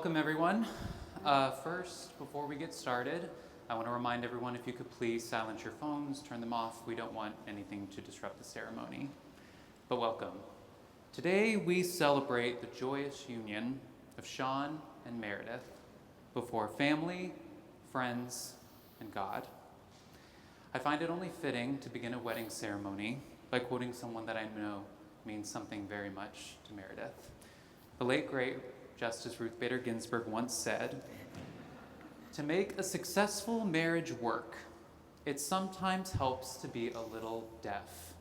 welcome everyone. First, before we get started, I want to remind everyone if you could please silence your phones, turn them off. We don't want anything to disrupt the ceremony. But welcome. Today we celebrate the joyous union of Sean and Meredith before family, friends, and God. I find it only fitting to begin a wedding ceremony by quoting someone that I know means something very much to Meredith. The late great Justice Ruth Bader Ginsburg once said, "To make a successful marriage work, it sometimes helps to be a little deaf."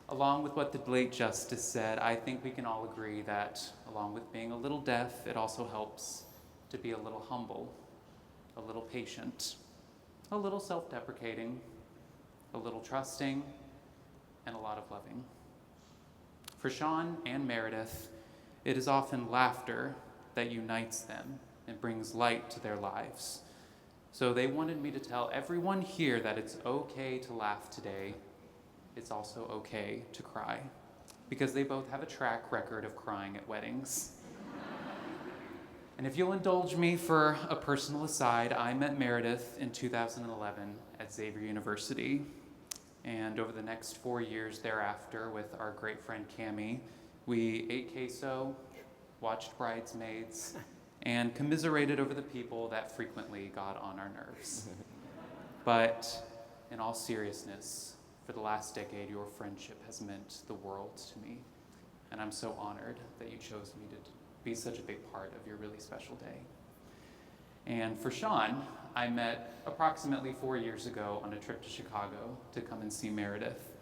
Along with what the late Justice said, I think we can all agree that along with being a little deaf, it also helps to be a little humble, a little patient, a little self-deprecating, a little trusting, and a lot of loving. For Sean and Meredith, it is often laughter that unites them and brings light to their lives. So they wanted me to tell everyone here that it's okay to laugh today. It's also okay to cry, because they both have a track record of crying at weddings. And if you'll indulge me for a personal aside, I met Meredith in 2011 at Xavier University. And over the next 4 years thereafter, with our great friend Cammie, we ate queso, watched Bridesmaids, and commiserated over the people that frequently got on our nerves. But in all seriousness, for the last decade, your friendship has meant the world to me. And I'm so honored that you chose me to be such a big part of your really special day. And for Sean, I met approximately 4 years ago on a trip to Chicago to come and see Meredith.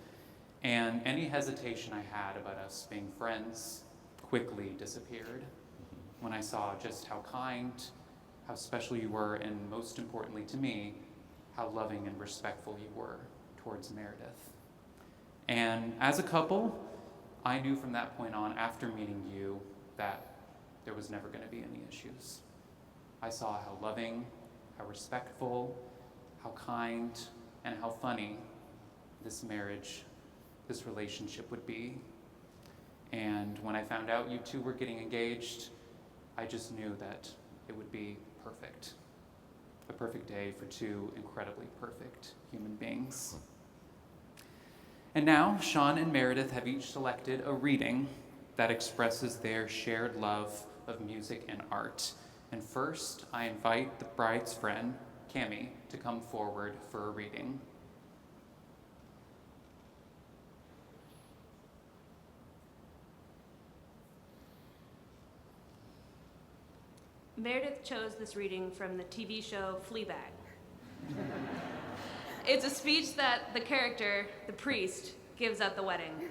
And any hesitation I had about us being friends quickly disappeared when I saw just how kind, how special you were, and most importantly to me, how loving and respectful you were towards Meredith. And as a couple, I knew from that point on, after meeting you, that there was never going to be any issues. I saw how loving, how respectful, how kind, and how funny this marriage, this relationship would be. And when I found out you two were getting engaged, I just knew that it would be perfect. A perfect day for two incredibly perfect human beings. And now, Sean and Meredith have each selected a reading that expresses their shared love of music and art. And first, I invite the bride's friend, Cammie, to come forward for a reading. Meredith chose this reading from the TV show Fleabag. It's a speech that the character, the priest, gives at the wedding.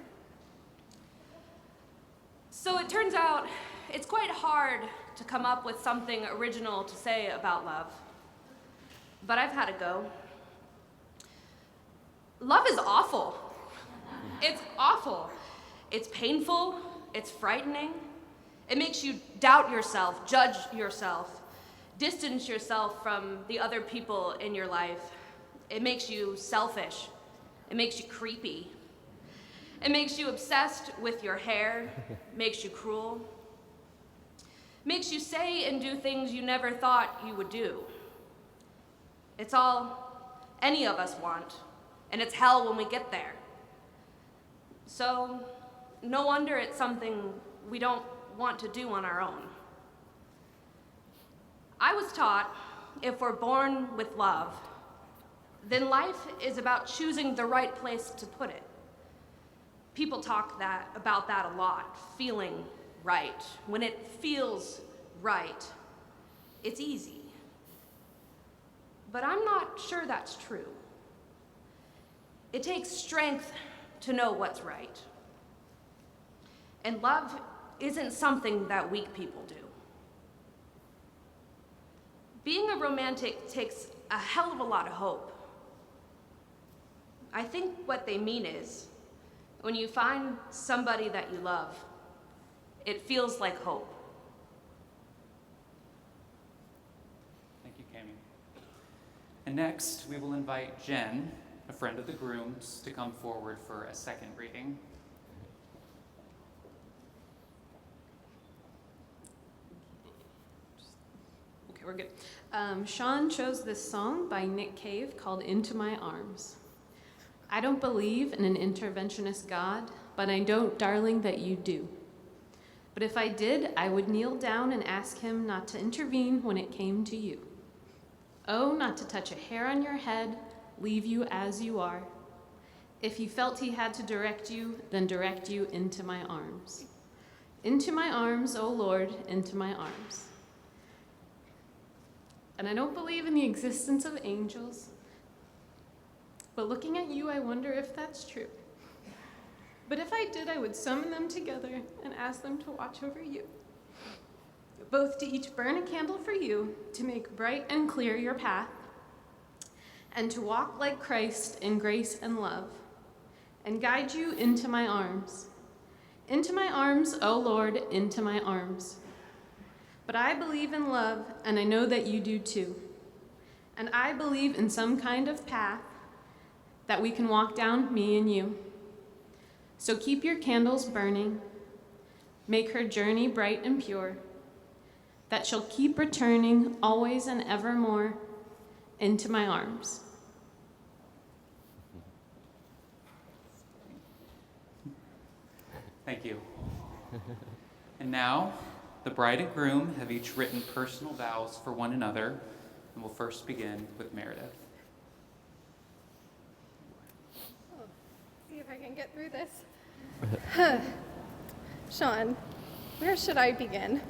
So it turns out it's quite hard to come up with something original to say about love. But I've had a go. Love is awful. It's awful. It's painful. It's frightening. It makes you doubt yourself, judge yourself, distance yourself from the other people in your life. It makes you selfish. It makes you creepy. It makes you obsessed with your hair, makes you cruel, makes you say and do things you never thought you would do. It's all any of us want, and it's hell when we get there. So, no wonder it's something we don't want to do on our own. I was taught if we're born with love, then life is about choosing the right place to put it. People talk about that a lot, feeling right. When it feels right, it's easy. But I'm not sure that's true. It takes strength to know what's right. And love isn't something that weak people do. Being a romantic takes a hell of a lot of hope. I think what they mean is, when you find somebody that you love, it feels like hope. Thank you, Cammie. And next, we will invite Jen, a friend of the groom's, to come forward for a second reading. Okay, we're good. Sean chose this song by Nick Cave called Into My Arms. I don't believe in an interventionist God, but I know, darling, that you do. But if I did, I would kneel down and ask him not to intervene when it came to you. Oh, not to touch a hair on your head, leave you as you are. If he felt he had to direct you, then direct you into my arms. Into my arms, oh Lord, into my arms. And I don't believe in the existence of angels, but looking at you, I wonder if that's true. But if I did, I would summon them together and ask them to watch over you, both to each burn a candle for you, to make bright and clear your path, and to walk like Christ in grace and love, and guide you into my arms. Into my arms, O Lord, into my arms. But I believe in love, and I know that you do too. And I believe in some kind of path that we can walk down, me and you. So keep your candles burning. Make her journey bright and pure, that she'll keep returning always and evermore into my arms. Thank you. And now, the bride and groom have each written personal vows for one another, and we'll first begin with Meredith. See if I can get through this. Sean, where should I begin?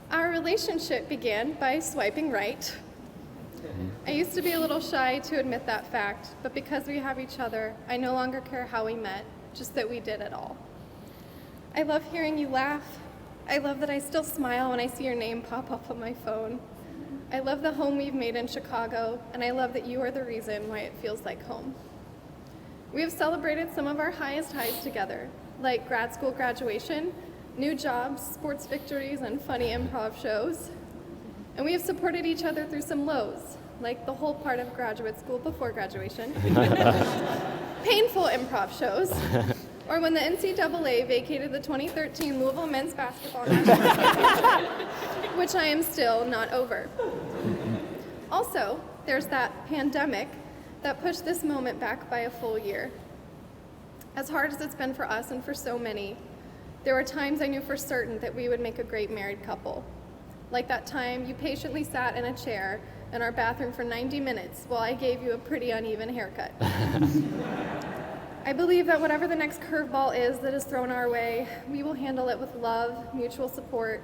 Our relationship began by swiping right. I used to be a little shy to admit that fact, but because we have each other, I no longer care how we met, just that we did it all. I love hearing you laugh. I love that I still smile when I see your name pop up on my phone. I love the home we've made in Chicago, and I love that you are the reason why it feels like home. We have celebrated some of our highest highs together, like grad school graduation, new jobs, sports victories, and funny improv shows. And we have supported each other through some lows, like the whole part of graduate school before graduation, painful improv shows, or when the NCAA vacated the 2013 Louisville men's basketball national championship, which I am still not over. Also, there's that pandemic that pushed this moment back by a full year. As hard as it's been for us and for so many, there were times I knew for certain that we would make a great married couple. Like that time you patiently sat in a chair in our bathroom for 90 minutes while I gave you a pretty uneven haircut. I believe that whatever the next curveball is that is thrown our way, we will handle it with love, mutual support,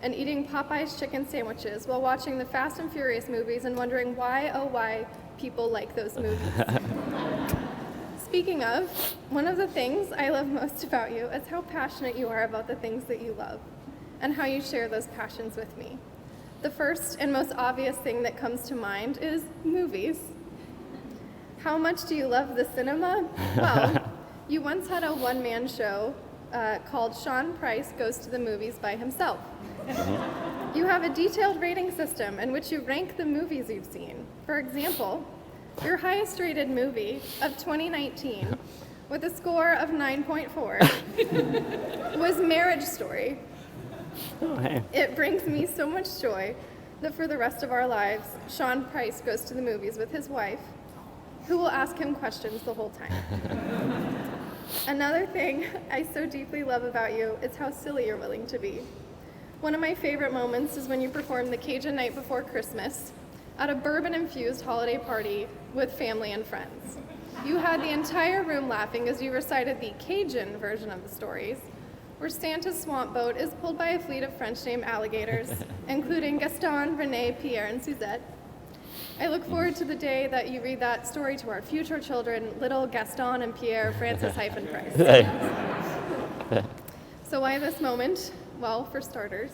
and eating Popeye's chicken sandwiches while watching the Fast and Furious movies and wondering why, oh why, people like those movies. Speaking of, one of the things I love most about you is how passionate you are about the things that you love, and how you share those passions with me. The first and most obvious thing that comes to mind is movies. How much do you love the cinema? Well, you once had a one-man show called Sean Price Goes to the Movies by Himself. You have a detailed rating system in which you rank the movies you've seen. For example, your highest rated movie of 2019 with a score of 9.4 was Marriage Story. Oh, hey. It brings me so much joy that for the rest of our lives, Sean Price goes to the movies with his wife, who will ask him questions the whole time. Another thing I so deeply love about you is how silly you're willing to be. One of my favorite moments is when you performed the Cajun Night Before Christmas at a bourbon-infused holiday party with family and friends. You had the entire room laughing as you recited the Cajun version of the stories, where Santa's swamp boat is pulled by a fleet of French-named alligators, including Gaston, Renee, Pierre, and Suzette. I look forward to the day that you read that story to our future children, little Gaston and Pierre Francis-Price. So why this moment? Well, for starters,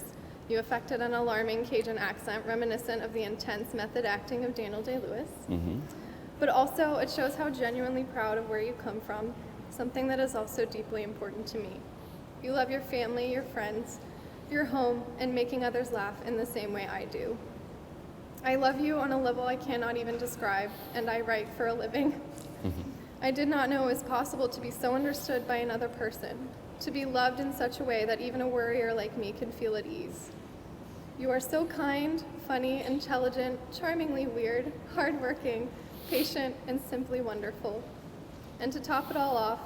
you affected an alarming Cajun accent reminiscent of the intense method acting of Daniel Day-Lewis. Mm-hmm. But also, it shows how genuinely proud of where you come from, something that is also deeply important to me. You love your family, your friends, your home, and making others laugh in the same way I do. I love you on a level I cannot even describe, and I write for a living. I did not know it was possible to be so understood by another person, to be loved in such a way that even a worrier like me can feel at ease. You are so kind, funny, intelligent, charmingly weird, hardworking, patient, and simply wonderful. And to top it all off,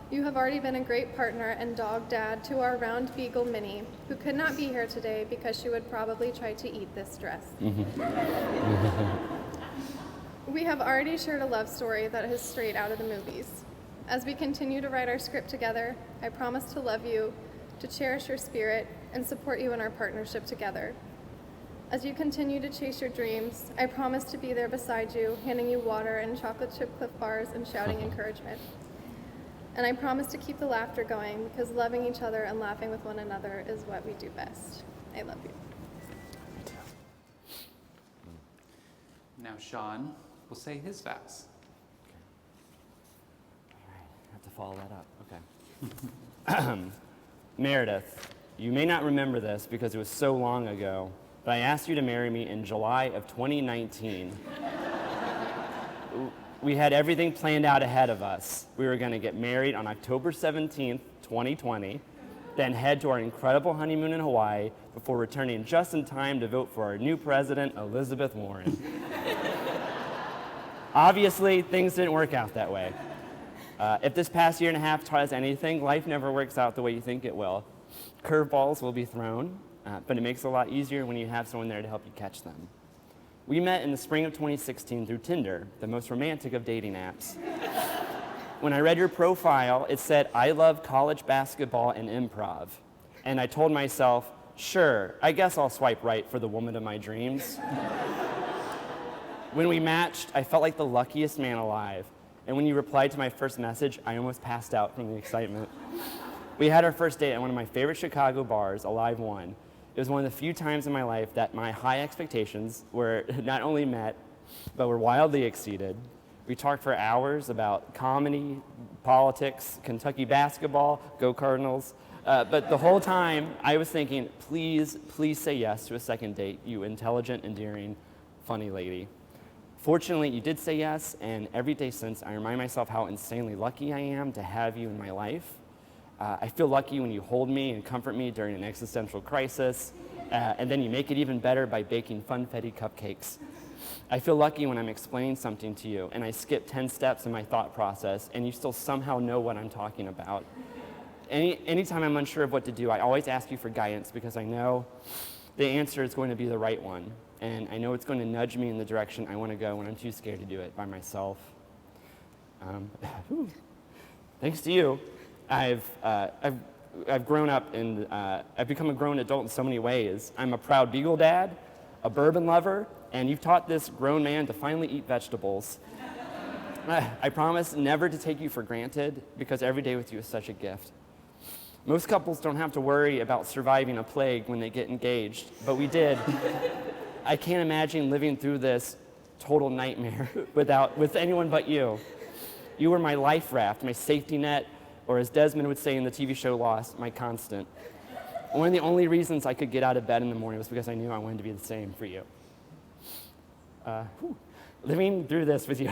you have already been a great partner and dog dad to our round beagle Minnie, who could not be here today because she would probably try to eat this dress. We have already shared a love story that is straight out of the movies. As we continue to write our script together, I promise to love you, to cherish your spirit, and support you in our partnership together. As you continue to chase your dreams, I promise to be there beside you, handing you water and chocolate chip Cliff Bars and shouting encouragement. And I promise to keep the laughter going because loving each other and laughing with one another is what we do best. I love you. Now Sean will say his vows. I have to follow that up. Okay. Meredith, you may not remember this because it was so long ago, but I asked you to marry me in July of 2019. We had everything planned out ahead of us. We were going to get married on October 17th, 2020, then head to our incredible honeymoon in Hawaii before returning just in time to vote for our new president, Elizabeth Warren. Obviously, things didn't work out that way. If this past year and a half taught us anything, life never works out the way you think it will. Curveballs will be thrown, but it makes it a lot easier when you have someone there to help you catch them. We met in the spring of 2016 through Tinder, the most romantic of dating apps. When I read your profile, it said, I love college basketball and improv. And I told myself, sure, I guess I'll swipe right for the woman of my dreams. When we matched, I felt like the luckiest man alive. And when you replied to my first message, I almost passed out from the excitement. We had our first date at one of my favorite Chicago bars, Alive One. It was one of the few times in my life that my high expectations were not only met, but were wildly exceeded. We talked for hours about comedy, politics, Kentucky basketball, go Cardinals. But the whole time, I was thinking, please say yes to a second date, you intelligent, endearing, funny lady. Fortunately, you did say yes, and every day since, I remind myself how insanely lucky I am to have you in my life. I feel lucky when you hold me and comfort me during an existential crisis, and then you make it even better by baking funfetti cupcakes. I feel lucky when I'm explaining something to you, and I skip 10 steps in my thought process, and you still somehow know what I'm talking about. Anytime I'm unsure of what to do, I always ask you for guidance because I know the answer is going to be the right one. And I know it's going to nudge me in the direction I want to go when I'm too scared to do it by myself. Thanks to you, I've grown up and I've become a grown adult in so many ways. I'm a proud beagle dad, a bourbon lover, and you've taught this grown man to finally eat vegetables. I promise never to take you for granted because every day with you is such a gift. Most couples don't have to worry about surviving a plague when they get engaged, but we did. I can't imagine living through this total nightmare with anyone but you. You were my life raft, my safety net, or as Desmond would say in the TV show Lost, my constant. One of the only reasons I could get out of bed in the morning was because I knew I wanted to be the same for you. Living through this with you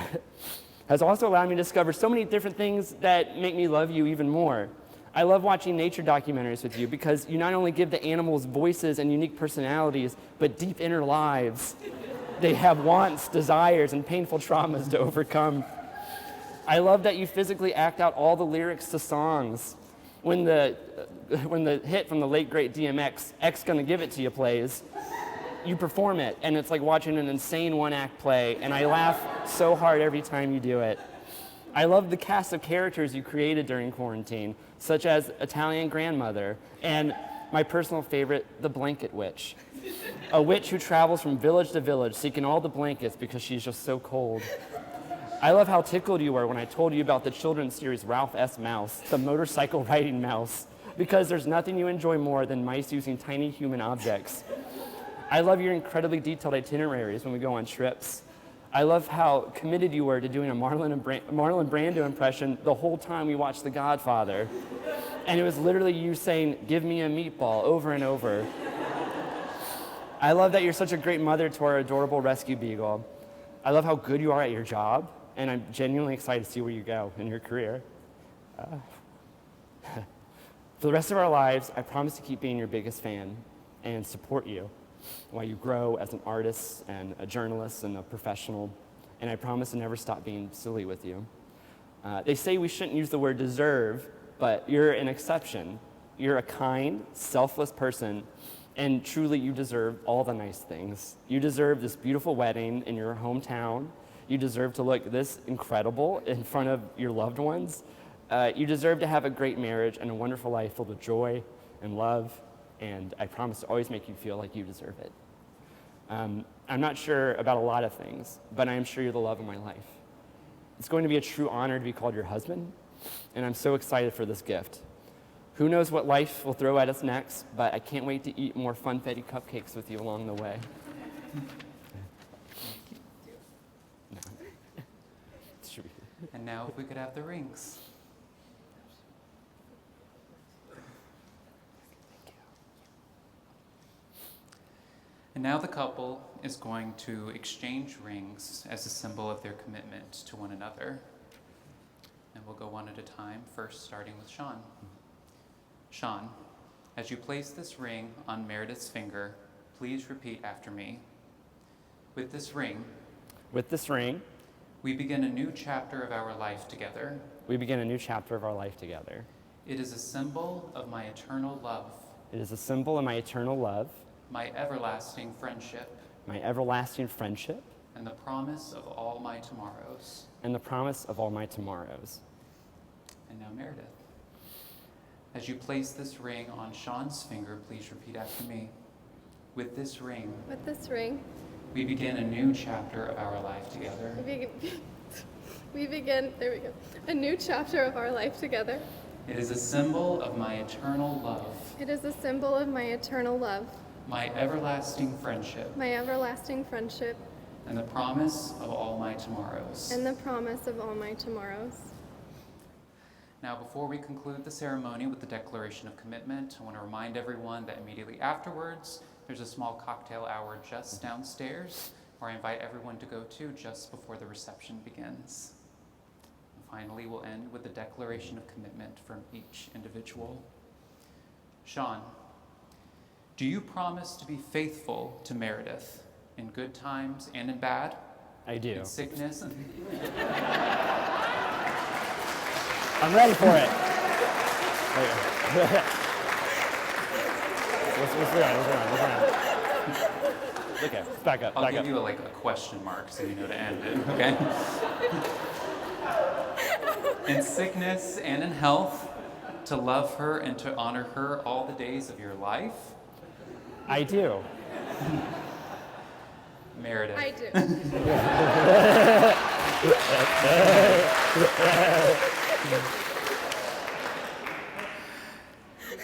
has also allowed me to discover so many different things that make me love you even more. I love watching nature documentaries with you because you not only give the animals voices and unique personalities, but deep inner lives. They have wants, desires, and painful traumas to overcome. I love that you physically act out all the lyrics to songs. When the hit from the late great DMX, X Gonna Give It To You plays, you perform it, and it's like watching an insane one-act play, and I laugh so hard every time you do it. I love the cast of characters you created during quarantine, such as Italian grandmother, and my personal favorite, the blanket witch. A witch who travels from village to village seeking all the blankets because she's just so cold. I love how tickled you were when I told you about the children's series Ralph S. Mouse, the motorcycle riding mouse, because there's nothing you enjoy more than mice using tiny human objects. I love your incredibly detailed itineraries when we go on trips. I love how committed you were to doing a Marlon Brando impression the whole time we watched The Godfather. And it was literally you saying, "Give me a meatball," over and over. I love that you're such a great mother to our adorable rescue beagle. I love how good you are at your job, and I'm genuinely excited to see where you go in your career. For the rest of our lives, I promise to keep being your biggest fan and support you. while you grow as an artist and a journalist and a professional, and I promise to never stop being silly with you. They say we shouldn't use the word deserve, but you're an exception. You're a kind, selfless person, and truly you deserve all the nice things. You deserve this beautiful wedding in your hometown. You deserve to look this incredible in front of your loved ones. You deserve to have a great marriage and a wonderful life filled with joy and love, and I promise to always make you feel like you deserve it. I'm not sure about a lot of things, but I am sure you're the love of my life. It's going to be a true honor to be called your husband, and I'm so excited for this gift. Who knows what life will throw at us next, but I can't wait to eat more funfetti cupcakes with you along the way. And now if we could have the rings. And now the couple is going to exchange rings as a symbol of their commitment to one another. And we'll go one at a time, first starting with Sean. Sean, as you place this ring on Meredith's finger, please repeat after me. With this ring, we begin a new chapter of our life together. We begin a new chapter of our life together. It is a symbol of my eternal love. It is a symbol of my eternal love, My everlasting friendship. my everlasting friendship, And the promise of all my tomorrows. and the promise of all my tomorrows. And now Meredith. As you place this ring on Sean's finger, please repeat after me. With this ring, we begin a new chapter of our life together. We begin, there we go, a new chapter of our life together. It is a symbol of my eternal love. It is a symbol of my eternal love, My everlasting friendship. my everlasting friendship, And the promise of all my tomorrows. and the promise of all my tomorrows. Now, before we conclude the ceremony with the declaration of commitment, I want to remind everyone that immediately afterwards, there's a small cocktail hour just downstairs, where I invite everyone to go to just before the reception begins. And finally, we'll end with the declaration of commitment from each individual. Sean, do you promise to be faithful to Meredith in good times and in bad? I do. In sickness? I'm ready for it. What's going on? Okay, back up. I'll give you a question mark so you know to end it, okay? In sickness and in health, to love her and to honor her all the days of your life? I do. Meredith. I do.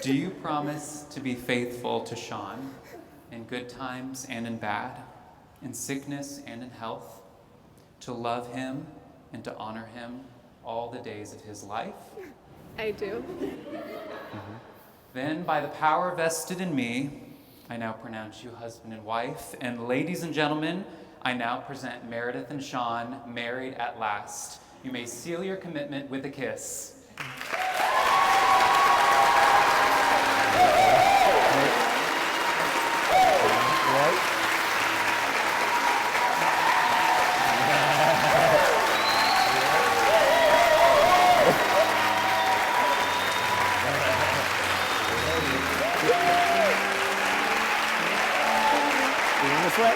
Do you promise to be faithful to Sean in good times and in bad, in sickness and in health, to love him and to honor him all the days of his life? I do. Then, by the power vested in me, I now pronounce you husband and wife. And ladies and gentlemen, I now present Meredith and Sean married at last. You may seal your commitment with a kiss. This way?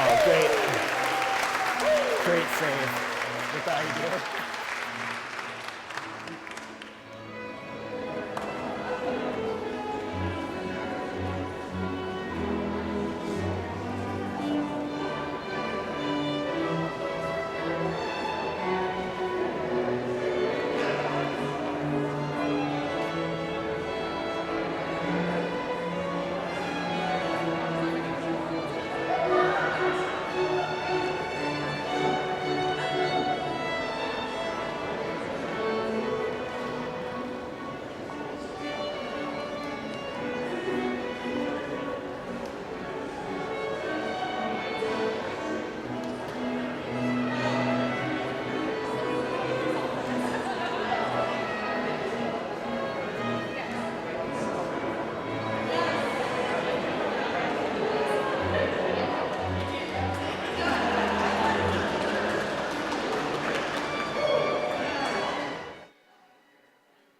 Oh, great. Great save. That's how you do it.